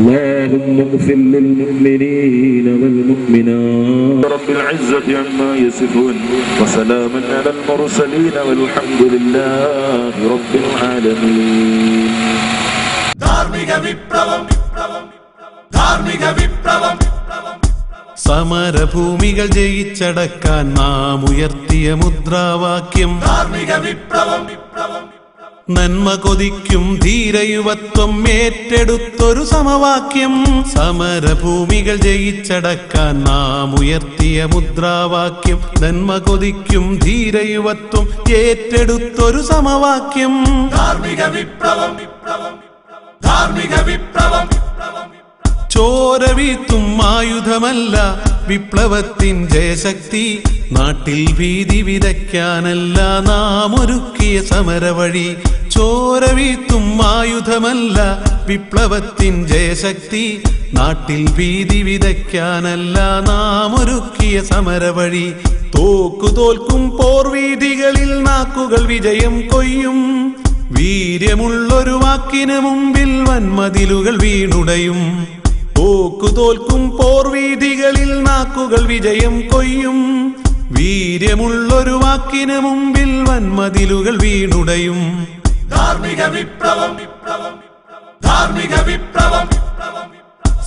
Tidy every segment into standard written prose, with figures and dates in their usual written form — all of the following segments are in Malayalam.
اللهم اغفر للمؤمنين والمؤمنات رب العزة عما يصفون وسلام على المرسلين والحمد لله رب العالمين. സമരഭൂമികൾ ജയിച്ചടക്കാൻ നാം ഉയർത്തിയ മുദ്രാവാക്യം നന്മ കൊതിക്കും ധീരയുവത്വം ഏറ്റെടുത്തൊരു സമവാക്യം. സമരഭൂമികൾ ജയിച്ചടക്കാൻ നാം ഉയർത്തിയ മുദ്രാവാക്യം നന്മ കൊതിക്കും ധീരയുവത്വം ഏറ്റെടുത്തൊരു സമവാക്യം. ചോര വീഴ്ത്തും ആയുധമല്ല വിപ്ലവത്തിൻ ജയശക്തി. നാട്ടിൽ ഭീതി വിതയ്ക്കാനല്ല നാം ഒരുക്കിയ സമരവഴി. ചോര വീഴ്ത്തും ആയുധമല്ല വിപ്ലവത്തിൻ ജയശക്തി. നാട്ടിൽ ഭീതി വിതയ്ക്കാനല്ല നാം ഒരുക്കിയ സമരവഴി. തോൽക്കും പോർവീഥികളിൽ നാക്കുകൾ വിജയം കൊയ്യും. വീര്യമുള്ളൊരു വാക്കിന് മുമ്പിൽ വൻമതിലുകൾ വീണുടയും. തോൽക്കും പോർവീഥികളിൽ നാക്കുകൾ വിജയം കൊയ്യും. വീര്യമുള്ളൊരു വാക്കിന് മുമ്പിൽ വൻമതിലുകൾ വീണുടയും.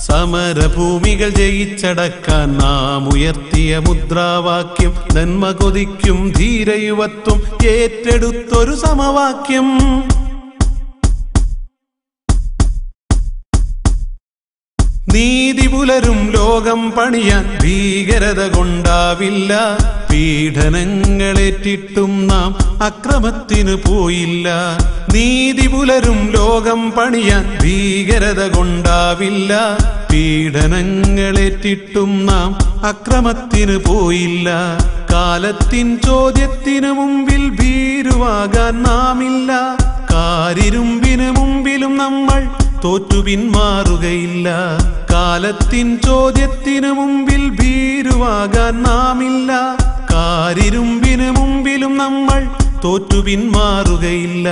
സമരഭൂമികൾ ജയിച്ചടക്കാൻ നാം ഉയർത്തിയ മുദ്രാവാക്യം നന്മ കൊതിക്കും ധീരയുവത്വം ഏറ്റെടുത്തൊരു സമവാക്യം. നീതി പുലരും ലോകം പണിയാൻ ഭീകരത കൊണ്ടാവില്ല. പീഡനങ്ങളേറ്റിട്ടും നാം അക്രമത്തിനു പോയില്ല. നീതി പുലരും ലോകം പണിയാൻ ഭീകരത കൊണ്ടാവില്ല. പീഡനങ്ങളേറ്റിട്ടും നാം അക്രമത്തിനു പോയില്ല. കാലത്തിൻ ചോദ്യത്തിനു മുമ്പിൽ ഭീരുവാകാൻ നാമില്ല. കാരിരുമ്പിനു മുമ്പിലും നമ്മൾ തോറ്റു പിന്മാറുകയില്ല. കാലത്തിൻ ചോദ്യത്തിനു മുമ്പിൽ ഭീരുവാകാൻ നാമില്ല. കാരിരുമ്പിനു മുമ്പിലും നമ്മൾ തോറ്റു പിന്മാറുകയില്ല.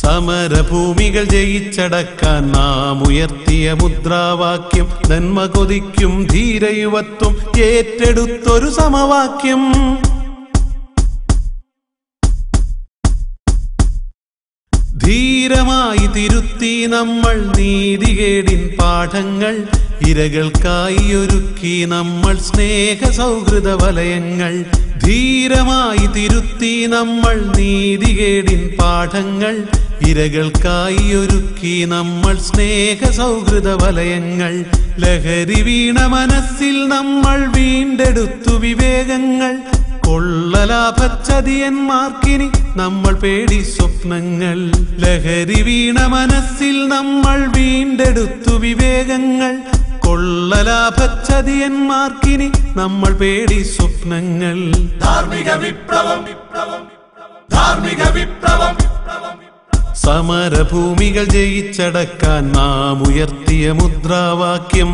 സമരഭൂമികൾ ജയിച്ചടക്കാൻ നാം ഉയർത്തിയ മുദ്രാവാക്യം നന്മ കൊതിക്കും ധീരയുവത്വം ഏറ്റെടുത്തൊരു സമവാക്യം. ധീരമായി തിരുത്തി നമ്മൾ നീതികേടിൻ പാഠങ്ങൾ. ഇരകൾക്കായി ഒരുക്കി നമ്മൾ സ്നേഹ സൗഹൃദ വലയങ്ങൾ. ധീരമായി തിരുത്തി നമ്മൾ നീതികേടിൻ പാഠങ്ങൾ. ഇരകൾക്കായി ഒരുക്കി നമ്മൾ സ്നേഹ സൗഹൃദ വലയങ്ങൾ. ലഹരി വീണ മനസ്സിൽ നമ്മൾ വീണ്ടെടുത്തു വിവേകങ്ങൾ. കൊള്ളലാഭച്ചതിയന്മാർക്കിനി നമ്മൾ പേടി സ്വപ്നങ്ങൾ. ലഹരി വീണ മനസ്സിൽ നമ്മൾ വീണ്ടെടുത്തു വിവേകങ്ങൾ. കൊള്ളലാഭച്ചതിയന്മാർക്കിനി നമ്മൾ പേടി സ്വപ്നങ്ങൾ. സമരഭൂമികൾ ജയിച്ചടക്കാൻ നാം ഉയർത്തിയ മുദ്രാവാക്യം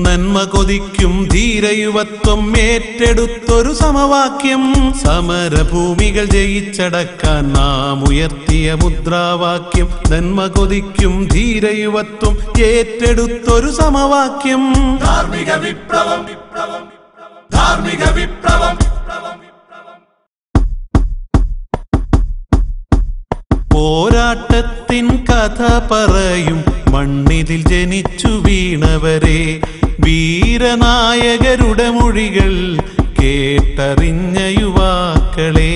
നന്മ കൊതിക്കും ധീരയുവത്വം ഏറ്റെടുത്തൊരു സമവാക്യം. സമരഭൂമികൾ ജയിച്ചടക്കാൻ നാം ഉയർത്തിയ മുദ്രാവാക്യം നന്മ കൊതിക്കും ധീരയുവത്വം ഏറ്റെടുത്തൊരു സമവാക്യം. പോരാട്ടത്തിൻ കഥ പറയും മണ്ണിതിൽ ജനിച്ചു വീണവരെ. വീരനായകരുടെ മൊഴികൾ കേട്ടറിഞ്ഞ യുവാക്കളെ.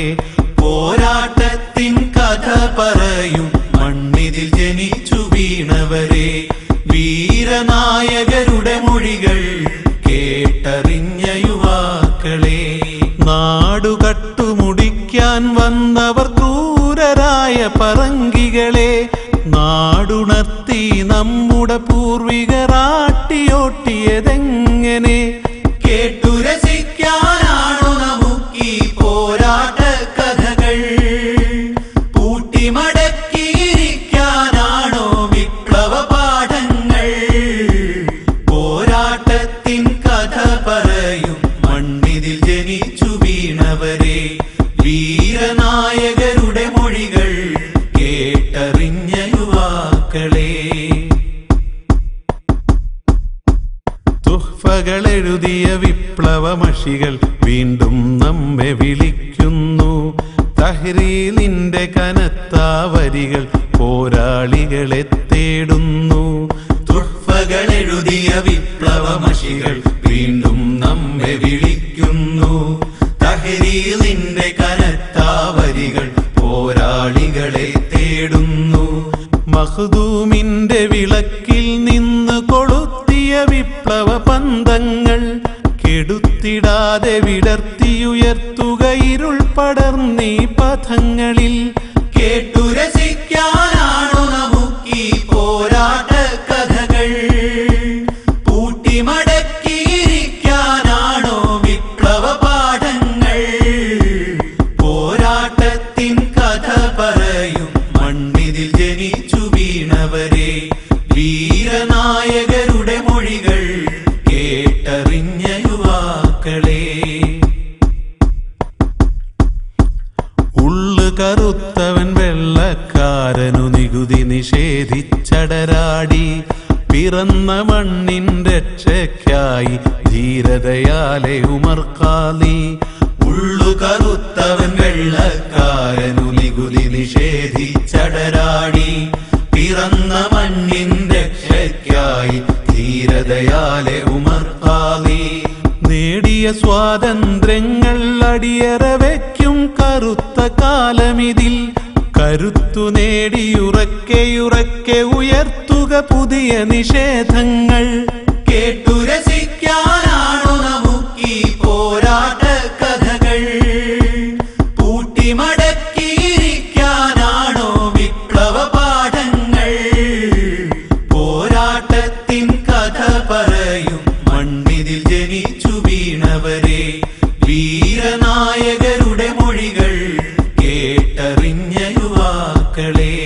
പോരാട്ടത്തിൻ കഥ പറയും മണ്ണിതിൽ ജനിച്ചു വീണവരെ. വീരനായകരുടെ മൊഴികൾ കേട്ടറിഞ്ഞ യുവാക്കളെ. നാടുകട്ടുമുടിക്കാൻ വന്നവർ ക്രൂരരായ പറങ്കികളെ. നാടുണർത്തി നമ്മുടെ പൂർവികരാട്ടിയോട്ടിയതെങ്ങനെ? കേട്ടു രസിക്കാനാണു നമുക്കീ പോരാട്ട കഥകൾ. പൂട്ടിമടക്കിയിരിക്കാനാണോ വിപ്ലവ പാഠങ്ങൾ? പോരാട്ടത്തിൻ കഥ പറയും മണ്ണിതിൽ ജനിച്ചു വീണവരെ. വീരനാ വീരനായകരുടെ മൊഴികൾ കേട്ടറിഞ്ഞ യുവാക്കളെ. തുഹ്ഫകളെഴുതിയ വിപ്ലവമഷികൾ വീണ്ടും നമ്മെ വിളിക്കുന്നു. തഹ്രീലിന്റെ കനത്ത വരികൾ പോരാളികളെ തേടുന്നു. തുഹ്ഫകളെഴുതിയ വിപ്ലവമഷികൾ വീണ്ടും നമ്മെ വിളിക്കുന്നു. തഹ്രീലിന്റെ കനത്ത വരികൾ പോരാളികളെ തേടുന്നു. മഖ്ദൂമിന്റെ വിളക്കിൽ നിന്ന് കൊളുത്തിയ വിപ്ലവ പന്തങ്ങൾ കെടുത്തിടാതെ വിടർത്തിയുയർത്തുക ഇരുൾ പടർന്നീ പഥങ്ങളിൽ. കേട്ടുരസിക്കാനാണു നമുക്കീ പോരാട്ട കഥകൾ, പൂട്ടിമടക്കിയിരിക്കാനാണോ വിപ്ലവ പാഠങ്ങൾ. പോരാട്ടത്തിൻ കഥ പറയും മണ്ണിതിൽ ജനിച്ചു വീണവരെ, വീരനായകരുടെ മൊഴികൾ കേട്ടറിഞ്ഞ യുവാക്കളെ. ഉള്ളു കറുത്തവൻ വെള്ളക്കാരനു നികുതി നിഷേധിച്ചടരാടി, പിറന്ന മണ്ണിൻ രക്ഷയ്ക്കായി ധീരതയാലെ ഉമർ ഖാലി. ഉള്ളു കറുത്തവൻ വെള്ളക്കാരനു നികുതി നിഷേധിച്ചടരാടി, പിറന്ന മണ്ണിൻ രക്ഷയ്ക്കായി ധീരതയാലെ ഉമർ ഖാലി. നേടിയ സ്വാതന്ത്ര്യങ്ങൾ അടിയറ വയ്ക്കും കറുത്ത കാലമിതിൽ. കരുത്തു നേടിയുറക്കെ ഉയർത്തുക പുതിയ നിഷേധങ്ങൾ. കേട്ടുരസിക്കാനാണു നമുക്കീ പോരാട്ട കഥകൾ, പൂട്ടിമടക്കിയിരിക്കാനാണോ വിപ്ലവ പാഠങ്ങൾ. പോരാട്ടത്തിൻ കഥ പറയും മണ്ണിതിൽ ജനിച്ചു വീണവരെ, വീരനായകരുടെ മൊഴികൾ കേട്ടറിഞ്ഞ യുവാക്കളെ.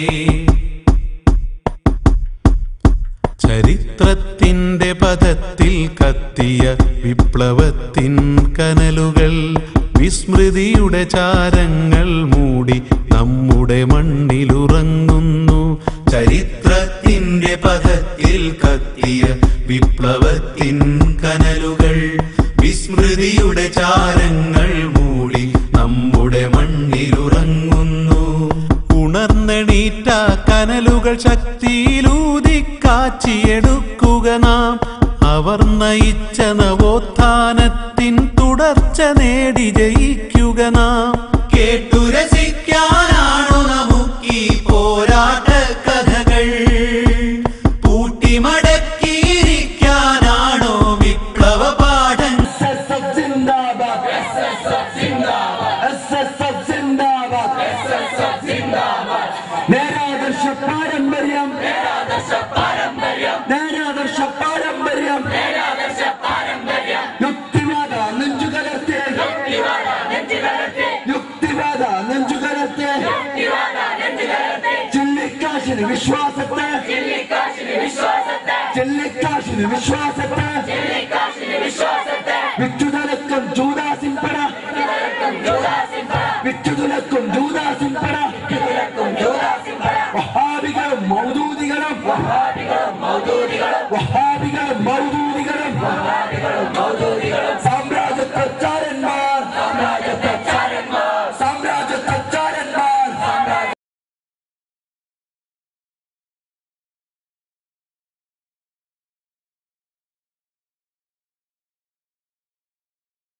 ചരിത്രത്തിന്റെ പദത്തിൽ കത്തിയ വിപ്ലവത്തിൻ കനലുകൾ, വിസ്മൃതിയുടെ ചാരങ്ങൾ മൂടി നമ്മുടെ മണ്ണിലുറങ്ങുന്നു. ചരിത്രത്തിന്റെ പദത്തിൽ കത്തിയ വിപ്ലവത്തിൻ കനലുകൾ, വിസ്മൃതിയുടെ ചാരങ്ങൾ മൂടി നമ്മുടെ മണ്ണിലുറങ്ങുന്നു. ഉണർന്നെണീറ്റ കനലുകൾ ശക്തിയിലൂതി കാച്ചിയെടുക്കുക നാം. അവർ നയിച്ച നവോത്ഥാനത്തിൻ തുടർച്ച നേടി ജയിക്കുക നാം. കേട്ടുരസിക്കാനാണു നമുക്കീ പോരാട്ട കഥകൾ, പൂട്ടിമടക്കിയിരിക്കാനാണോ വിപ്ലവ പാഠങ്ങൾ. നേരാദർശ പാരമ്പര്യം, നേരാദർശ പാരമ്പര്യം, യുക്തിവാദ നെഞ്ചുകലർത്തി, യുക്തിവാദ നെഞ്ചുകലർത്തി, ചില്ലിക്കാശിന് വിശ്വാസത്തെ, ചില്ലിക്കാശിന് വിശ്വാസത്തെ, വിറ്റുതലക്കും ജൂദാസിൻ പട, വിറ്റുതലക്കും ജൂദാസിൻ പട.